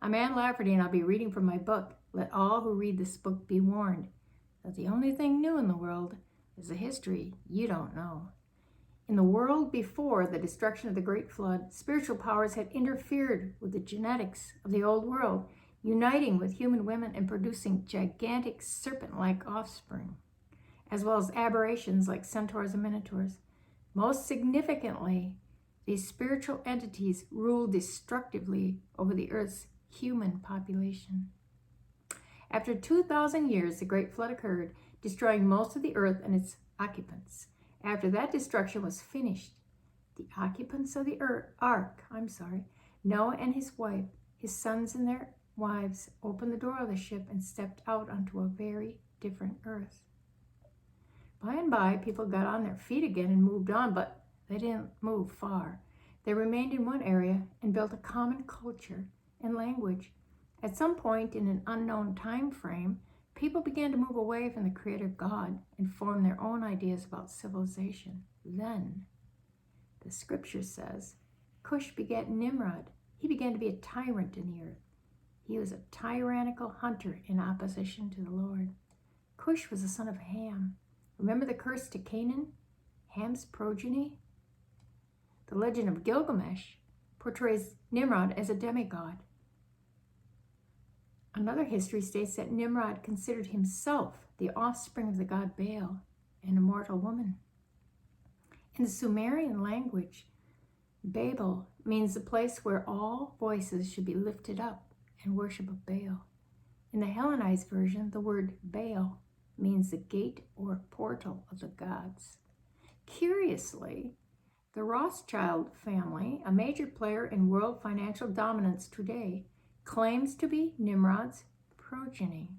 I'm Anne Lafferty, and I'll be reading from my book, Let All Who Read This Book Be Warned, that the only thing new in the world is a history you don't know. In the world before the destruction of the Great Flood, spiritual powers had interfered with the genetics of the old world, uniting with human women and producing gigantic serpent-like offspring, as well as aberrations like centaurs and minotaurs. Most significantly, these spiritual entities ruled destructively over the Earth's human population. After 2,000 years, the Great Flood occurred, destroying most of the Earth and its occupants. After that destruction was finished, the occupants of the ark, Noah and his wife, his sons and their wives, opened the door of the ship and stepped out onto a very different Earth. By and by, people got on their feet again and moved on, but they didn't move far. They remained in one area and built a common culture and language. At some point in an unknown time frame, people began to move away from the Creator God and form their own ideas about civilization. Then, the scripture says, Cush begat Nimrod. He began to be a tyrant in the earth. He was a tyrannical hunter in opposition to the Lord. Cush was the son of Ham. Remember the curse to Canaan? Ham's progeny? The legend of Gilgamesh portrays Nimrod as a demigod. Another history states that Nimrod considered himself the offspring of the god Baal, an immortal woman. In the Sumerian language, Babel means the place where all voices should be lifted up and worship of Baal. In the Hellenized version, the word Baal means the gate or portal of the gods. Curiously, the Rothschild family, a major player in world financial dominance today, claims to be Nimrod's progeny.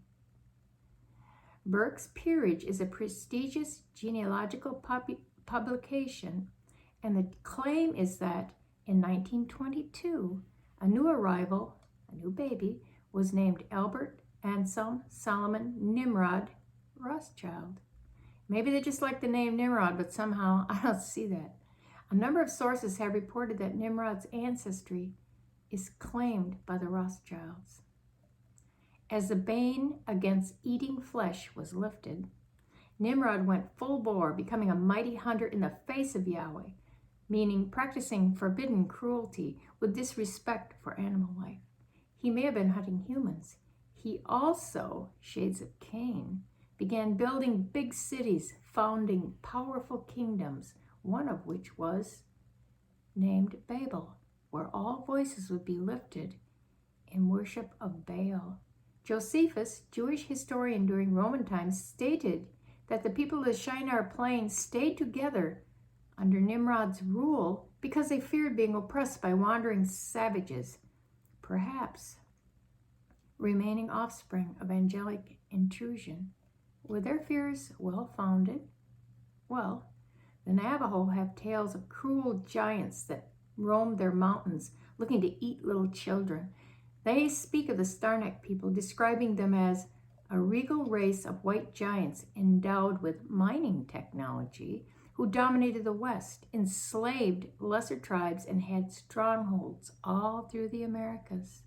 Burke's Peerage is a prestigious genealogical publication, and the claim is that in 1922, a new arrival, a new baby, was named Albert Anselm Solomon Nimrod Rothschild. Maybe they just like the name Nimrod, but somehow I don't see that. A number of sources have reported that Nimrod's ancestry is claimed by the Rothschilds. As the ban against eating flesh was lifted, Nimrod went full bore, becoming a mighty hunter in the face of Yahweh, meaning practicing forbidden cruelty with disrespect for animal life. He may have been hunting humans. He also, shades of Cain, began building big cities, founding powerful kingdoms, one of which was named Babel, where all voices would be lifted in worship of Baal. Josephus, Jewish historian during Roman times, stated that the people of the Shinar Plain stayed together under Nimrod's rule because they feared being oppressed by wandering savages, perhaps remaining offspring of angelic intrusion. Were their fears well-founded? Well, the Navajo have tales of cruel giants that roamed their mountains looking to eat little children. They speak of the Stargate people, describing them as a regal race of white giants endowed with mining technology who dominated the West, enslaved lesser tribes, and had strongholds all through the Americas.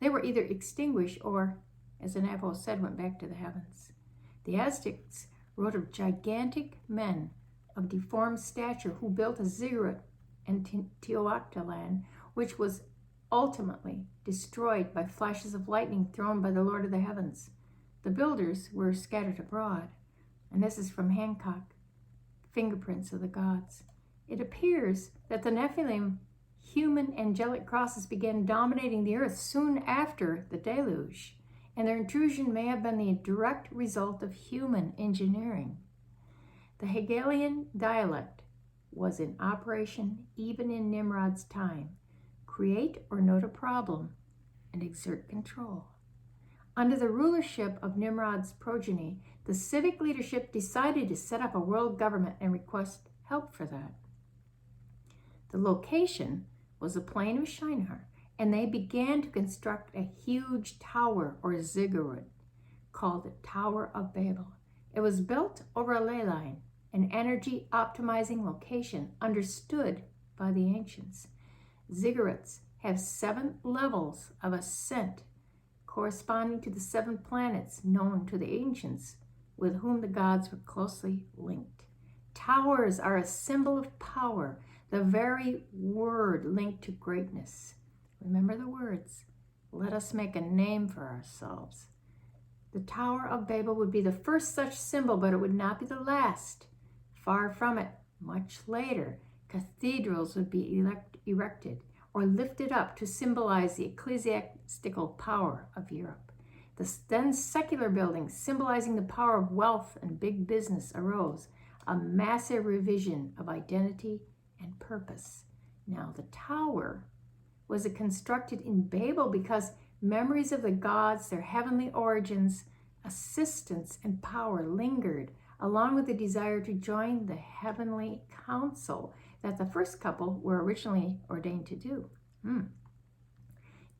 They were either extinguished or, as the Navajo said, went back to the heavens. The Aztecs wrote of gigantic men of deformed stature who built a ziggurat in Teotihuacan, which was ultimately destroyed by flashes of lightning thrown by the Lord of the Heavens. The builders were scattered abroad, and this is from Hancock, Fingerprints of the Gods. It appears that the Nephilim, human angelic crosses, began dominating the earth soon after the deluge, and their intrusion may have been the direct result of human engineering. The Hegelian dialect was in operation even in Nimrod's time: create or note a problem and exert control. Under the rulership of Nimrod's progeny, the civic leadership decided to set up a world government and request help for that. The location was the plain of Shinar, and they began to construct a huge tower or ziggurat called the Tower of Babel. It was built over a ley line, an energy optimizing location understood by the ancients. Ziggurats have 7 levels of ascent corresponding to the 7 planets known to the ancients with whom the gods were closely linked. Towers are a symbol of power, the very word linked to greatness. Remember the words, let us make a name for ourselves. The Tower of Babel would be the first such symbol, but it would not be the last. Far from it, much later, cathedrals would be erected or lifted up to symbolize the ecclesiastical power of Europe. The then secular buildings, symbolizing the power of wealth and big business, arose, a massive revision of identity and purpose. Now, the tower was constructed in Babel because memories of the gods, their heavenly origins, assistance, and power lingered, along with the desire to join the heavenly council that the first couple were originally ordained to do.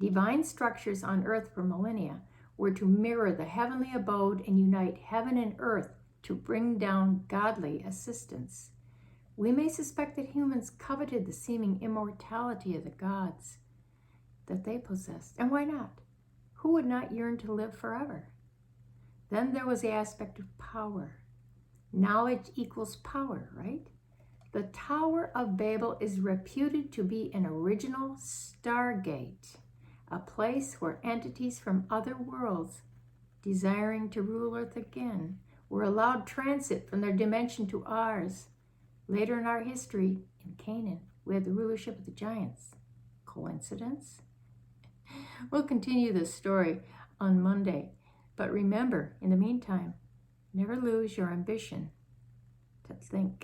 Divine structures on earth for millennia were to mirror the heavenly abode and unite heaven and earth to bring down godly assistance. We may suspect that humans coveted the seeming immortality of the gods that they possessed. And why not? Who would not yearn to live forever? Then there was the aspect of power. Knowledge equals power, right? The Tower of Babel is reputed to be an original Stargate, a place where entities from other worlds desiring to rule Earth again were allowed transit from their dimension to ours. Later in our history, in Canaan, we had the rulership of the giants. Coincidence? We'll continue this story on Monday. But remember, in the meantime, never lose your ambition to think.